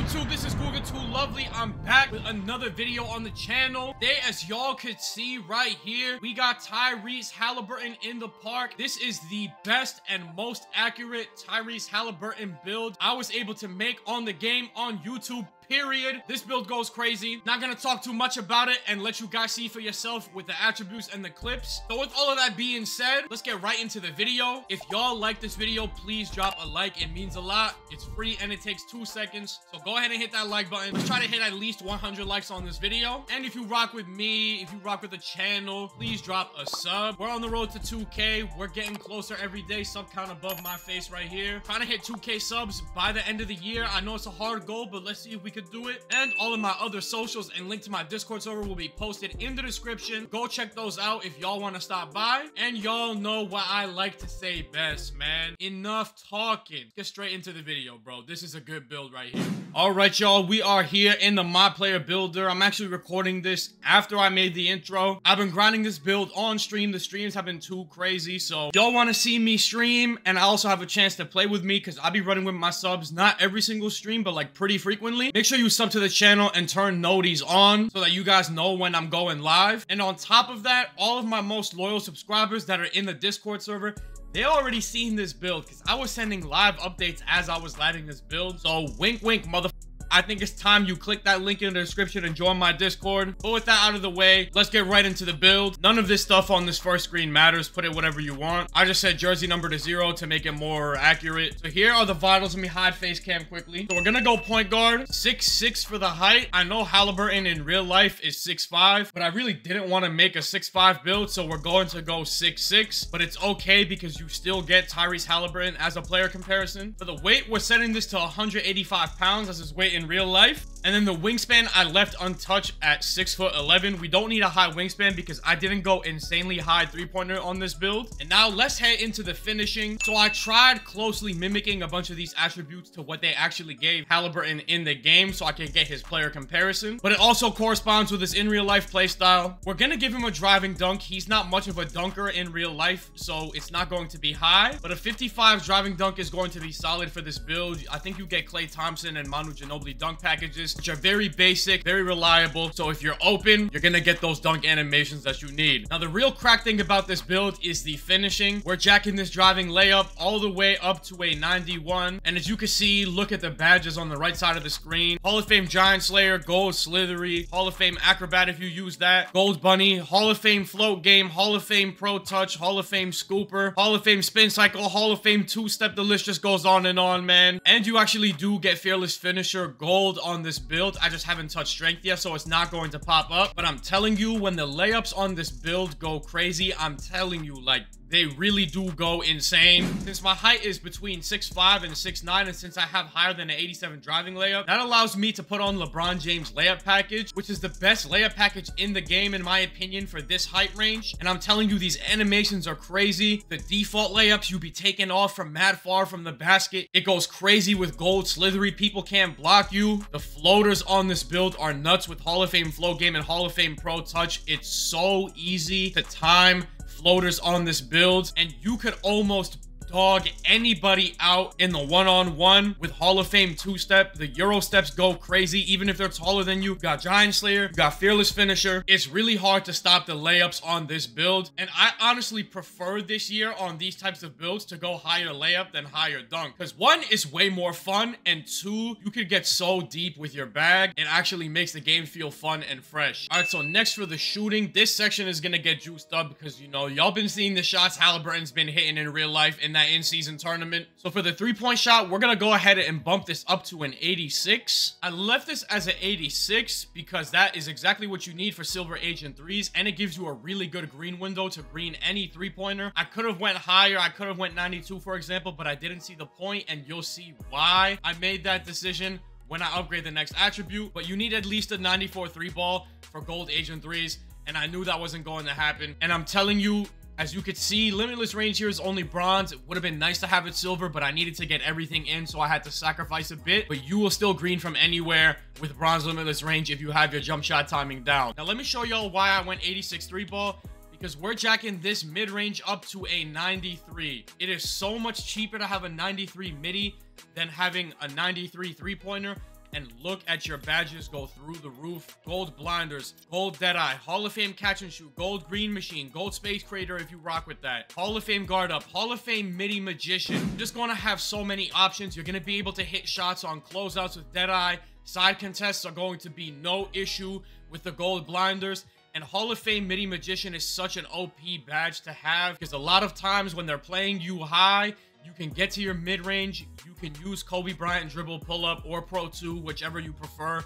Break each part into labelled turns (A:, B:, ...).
A: YouTube? This is Google Too Lovely. I'm back with another video on the channel. Today, as y'all could see right here, we got Tyrese Haliburton in the park. This is the best and most accurate Tyrese Haliburton build I was able to make on the game on YouTube. Period. This build goes crazy. Not gonna talk too much about it and let you guys see for yourself with the attributes and the clips. So with all of that being said, let's get right into the video. If y'all like this video, please drop a like. It means a lot. It's free and it takes 2 seconds. So go ahead and hit that like button. Let's try to hit at least 100 likes on this video. And if you rock with me, if you rock with the channel, please drop a sub. We're on the road to 2K. We're getting closer every day. Sub count above my face right here. Trying to hit 2K subs by the end of the year. I know it's a hard goal, but let's see if we can do it. And all of my other socials and link to my Discord server will be posted in the description. Go check those out if y'all want to stop by. And y'all know what I like to say best, man. Enough talking. Get straight into the video, bro. This is a good build right here. All right, y'all. We are here in the My Player Builder. I'm actually recording this after I made the intro. I've been grinding this build on stream. The streams have been too crazy. So y'all want to see me stream and I also have a chance to play with me because I'll be running with my subs. Not every single stream, but like pretty frequently. Make sure you sub to the channel and turn noties on so that you guys know when I'm going live. And on top of that, all of my most loyal subscribers that are in the Discord server, they already seen this build because I was sending live updates as I was lighting this build. So wink wink, motherfucker. I think it's time you click that link in the description and join my Discord. But with that out of the way, let's get right into the build. None of this stuff on this first screen matters. Put it whatever you want. I just set jersey number to 0 to make it more accurate. So here are the vitals. Let me hide face cam quickly. So we're gonna go point guard. 6'6" for the height. I know Haliburton in real life is 6'5", but I really didn't want to make a 6'5" build, so we're going to go 6'6". But it's okay because you still get Tyrese Haliburton as a player comparison. For the weight, we're setting this to 185 pounds as his weight in real life. And then the wingspan I left untouched at 6'11". We don't need a high wingspan because I didn't go insanely high three-pointer on this build. And now let's head into the finishing. So I tried closely mimicking a bunch of these attributes to what they actually gave Haliburton in the game so I can get his player comparison. But it also corresponds with his in real life play style. We're gonna give him a driving dunk. He's not much of a dunker in real life, so it's not going to be high. But a 55 driving dunk is going to be solid for this build. I think you get Klay Thompson and Manu Ginobili dunk packages, which are very basic, very reliable. So if you're open, you're gonna get those dunk animations that you need. Now, the real crack thing about this build is the finishing. We're jacking this driving layup all the way up to a 91. And as you can see, look at the badges on the right side of the screen. Hall of Fame Giant Slayer, Gold Slithery, Hall of Fame Acrobat if you use that, Gold Bunny, Hall of Fame Float Game, Hall of Fame Pro Touch, Hall of Fame Scooper, Hall of Fame Spin Cycle, Hall of Fame Two-Step. The list just goes on, man. And you actually do get Fearless Finisher Gold on this build. I just haven't touched strength yet, so it's not going to pop up. But I'm telling you, when the layups on this build go crazy, I'm telling you, like, they really do go insane. Since my height is between 6'5" and 6'9", and since I have higher than an 87 driving layup, that allows me to put on LeBron James layup package, which is the best layup package in the game, in my opinion, for this height range. And I'm telling you, these animations are crazy. The default layups, you be taking off from mad far from the basket. It goes crazy with Gold Slithery. People can't block you. The floaters on this build are nuts with Hall of Fame Float Game and Hall of Fame Pro Touch. It's so easy to time floaters on this build, and you could almost dog anybody out in the one-on-one with Hall of Fame two-step. The Euro steps go crazy even if they're taller than you. You got Giant Slayer, you got Fearless Finisher. It's really hard to stop the layups on this build, and I honestly prefer this year on these types of builds to go higher layup than higher dunk, because one, is way more fun, and two, you could get so deep with your bag. It actually makes the game feel fun and fresh. All right, so next for the shooting, this section is gonna get juiced up because, you know, y'all been seeing the shots Haliburton's been hitting in real life in that in-season tournament. So for the three-point shot, we're gonna go ahead and bump this up to an 86. I left this as an 86 because that is exactly what you need for Silver Agent 3s, and it gives you a really good green window to green any three-pointer. I could have went higher. I could have went 92, for example, but I didn't see the point, and you'll see why I made that decision when I upgrade the next attribute. But you need at least a 94 3-ball for Gold Agent 3s, and I knew that wasn't going to happen. And I'm telling you, as you could see, limitless range here is only bronze. It would have been nice to have it silver, but I needed to get everything in, so I had to sacrifice a bit. But you will still green from anywhere with bronze limitless range if you have your jump shot timing down. Now, let me show y'all why I went 86 3-ball. Because we're jacking this mid-range up to a 93. It is so much cheaper to have a 93 midi than having a 93 three-pointer. and look at your badges go through the roof. Gold blinders, gold Deadeye, Hall of Fame catch and shoot, gold green machine, gold space creator if you rock with that, Hall of Fame guard up, Hall of Fame midi magician. You're just gonna have so many options. You're gonna be able to hit shots on closeouts with Deadeye. Side contests are going to be no issue with the gold blinders. And Hall of Fame midi magician is such an OP badge to have, because a lot of times when they're playing you high, you can get to your mid-range, you can use Kobe Bryant dribble pull-up or Pro 2, whichever you prefer,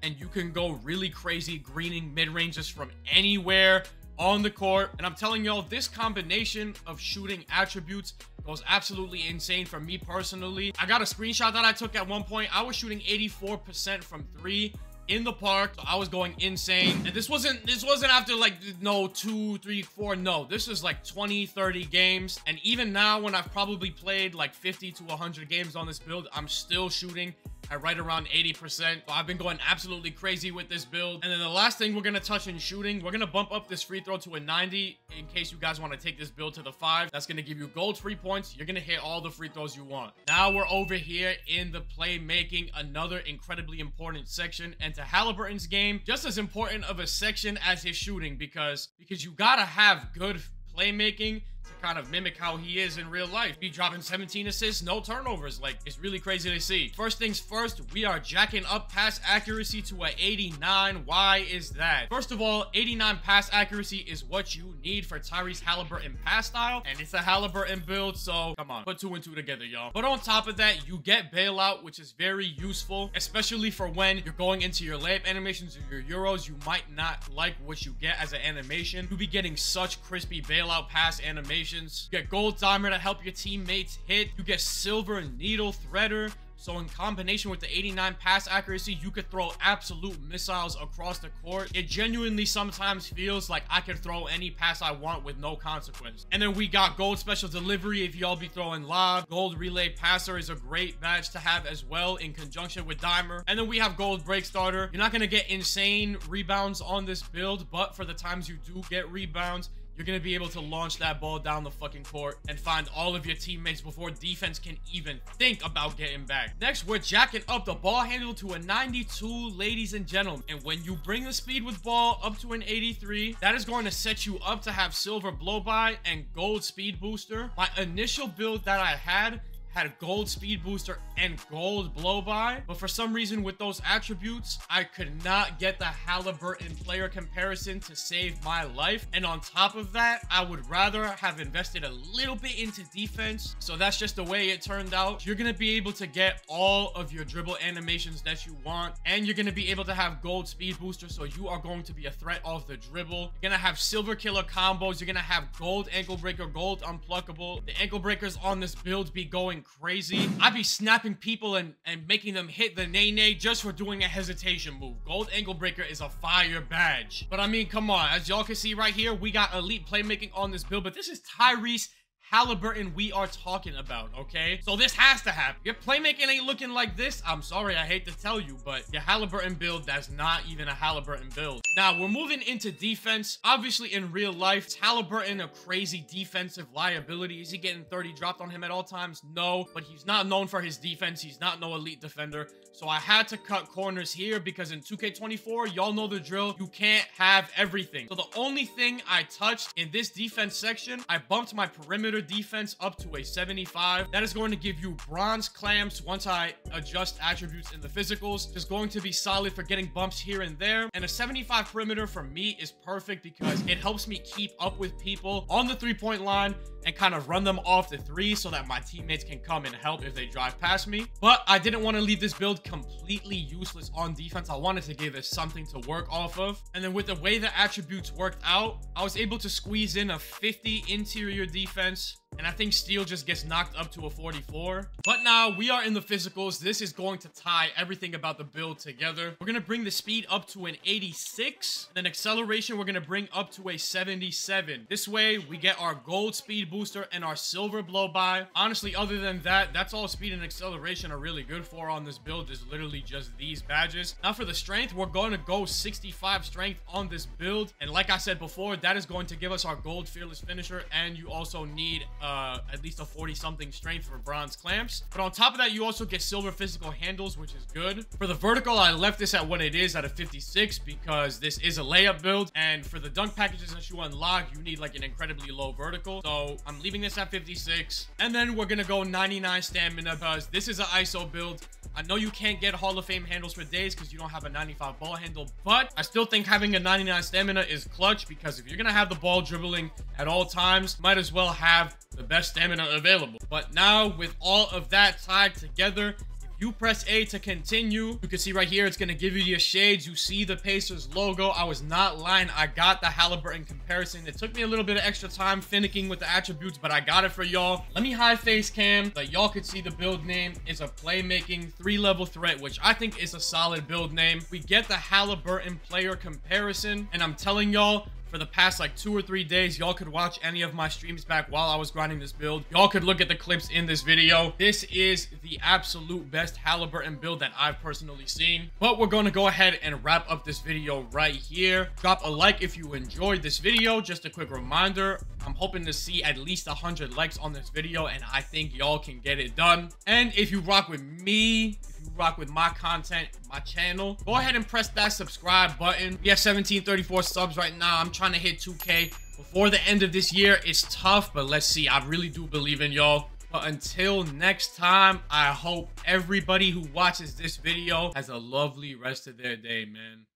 A: and you can go really crazy greening mid-ranges from anywhere on the court. And I'm telling y'all, this combination of shooting attributes goes absolutely insane for me personally. I got a screenshot that I took at one point. I was shooting 84% from 3 in the park, so I was going insane. And this wasn't after like no 2, 3, 4, no, this is like 20, 30 games. And even now, when I've probably played like 50 to 100 games on this build, I'm still shooting at right around 80%. So I've been going absolutely crazy with this build. And then the last thing we're gonna touch in shooting, we're gonna bump up this free throw to a 90 in case you guys want to take this build to the 5. That's gonna give you gold free points. You're gonna hit all the free throws you want. Now we're over here in the playmaking, another incredibly important section, and to Haliburton's game, just as important of a section as his shooting, because you gotta have good playmaking to kind of mimic how he is in real life. Be dropping 17 assists, no turnovers. Like, it's really crazy to see. First things first, we are jacking up pass accuracy to a 89. Why is that? First of all, 89 pass accuracy is what you need for Tyrese Haliburton pass style, and it's a Haliburton build, so come on, put 2 and 2 together, y'all. But on top of that, you get bailout, which is very useful, especially for when you're going into your layup animations or your euros. You might not like what you get as an animation. You'll be getting such crispy bailout pass animations. You get gold dimer to help your teammates hit. You get silver needle threader. So in combination with the 89 pass accuracy, you could throw absolute missiles across the court. It genuinely sometimes feels like I could throw any pass I want with no consequence. And then we got gold special delivery if y'all be throwing lob. Gold relay passer is a great badge to have as well in conjunction with dimer. And then we have gold break starter. You're not going to get insane rebounds on this build, but for the times you do get rebounds, you're going to be able to launch that ball down the fucking court and find all of your teammates before defense can even think about getting back. Next, we're jacking up the ball handle to a 92, ladies and gentlemen. And when you bring the speed with ball up to an 83, that is going to set you up to have silver blow by and gold speed booster. My initial build that I had gold speed booster and gold blow by, but for some reason with those attributes, I could not get the Haliburton player comparison to save my life. And on top of that, I would rather have invested a little bit into defense. So that's just the way it turned out. You're going to be able to get all of your dribble animations that you want, and you're going to be able to have gold speed booster, so you are going to be a threat off the dribble. You're going to have silver killer combos. You're going to have gold ankle breaker, gold unpluckable. The ankle breakers on this build be going crazy. I'd be snapping people and making them hit the nay just for doing a hesitation move. Gold ankle breaker is a fire badge. But I mean, come on, as y'all can see right here, we got elite playmaking on this build, but this is Tyrese Haliburton we are talking about, okay? So this has to happen. Your playmaking ain't looking like this. I'm sorry, I hate to tell you, but your Haliburton build, that's not even a Haliburton build. Now, we're moving into defense. Obviously, in real life, is Haliburton a crazy defensive liability? Is he getting 30 dropped on him at all times? No, but he's not known for his defense. He's not no elite defender. So I had to cut corners here because in 2K24, y'all know the drill. You can't have everything. So the only thing I touched in this defense section, I bumped my perimeter defense up to a 75. That is going to give you bronze clamps once I adjust attributes in the physicals. Just going to be solid for getting bumps here and there. And a 75 perimeter for me is perfect because it helps me keep up with people on the three-point line and kind of run them off the three so that my teammates can come and help if they drive past me. But I didn't want to leave this build completely useless on defense. I wanted to give it something to work off of. And then with the way the attributes worked out, I was able to squeeze in a 50 interior defense. And I think steal just gets knocked up to a 44. But now we are in the physicals. This is going to tie everything about the build together. We're going to bring the speed up to an 86. Then acceleration, we're going to bring up to a 77. This way, we get our gold speed booster and our silver blow by. Honestly, other than that, that's all speed and acceleration are really good for on this build, is literally just these badges. Now for the strength, we're going to go 65 strength on this build. And like I said before, that is going to give us our gold fearless finisher. And you also need at least a 40-something strength for bronze clamps. But on top of that, you also get silver physical handles, which is good. For the vertical, I left this at what it is, at a 56, because this is a layup build. And for the dunk packages that you unlock, you need like an incredibly low vertical. So I'm leaving this at 56. And then we're gonna go 99 stamina, because this is an ISO build. I know you can't get Hall of Fame handles for days because you don't have a 95 ball handle, but I still think having a 99 stamina is clutch, because if you're gonna have the ball dribbling at all times, might as well have the best stamina available. But now, with all of that tied together, you press A to continue. You can see right here, it's going to give you your shades. You see the Pacers logo. I was not lying. I got the Halliburton comparison. It took me a little bit of extra time finicking with the attributes, but I got it for y'all. Let me hide face cam so y'all could see the build name is a Playmaking 3-level threat, which I think is a solid build name. We get the Halliburton player comparison, and I'm telling y'all, for the past like 2 or 3 days, y'all could watch any of my streams back while I was grinding this build. Y'all could look at the clips in this video. This is the absolute best Halliburton build that I've personally seen. But we're going to go ahead and wrap up this video right here. Drop a like if you enjoyed this video. Just a quick reminder, I'm hoping to see at least 100 likes on this video, and I think y'all can get it done. And if you rock with me, rock with my content, my channel, go ahead and press that subscribe button. We have 1734 subs right now. I'm trying to hit 2K before the end of this year. It's tough, but let's see. I really do believe in y'all. But until next time, I hope everybody who watches this video has a lovely rest of their day, man.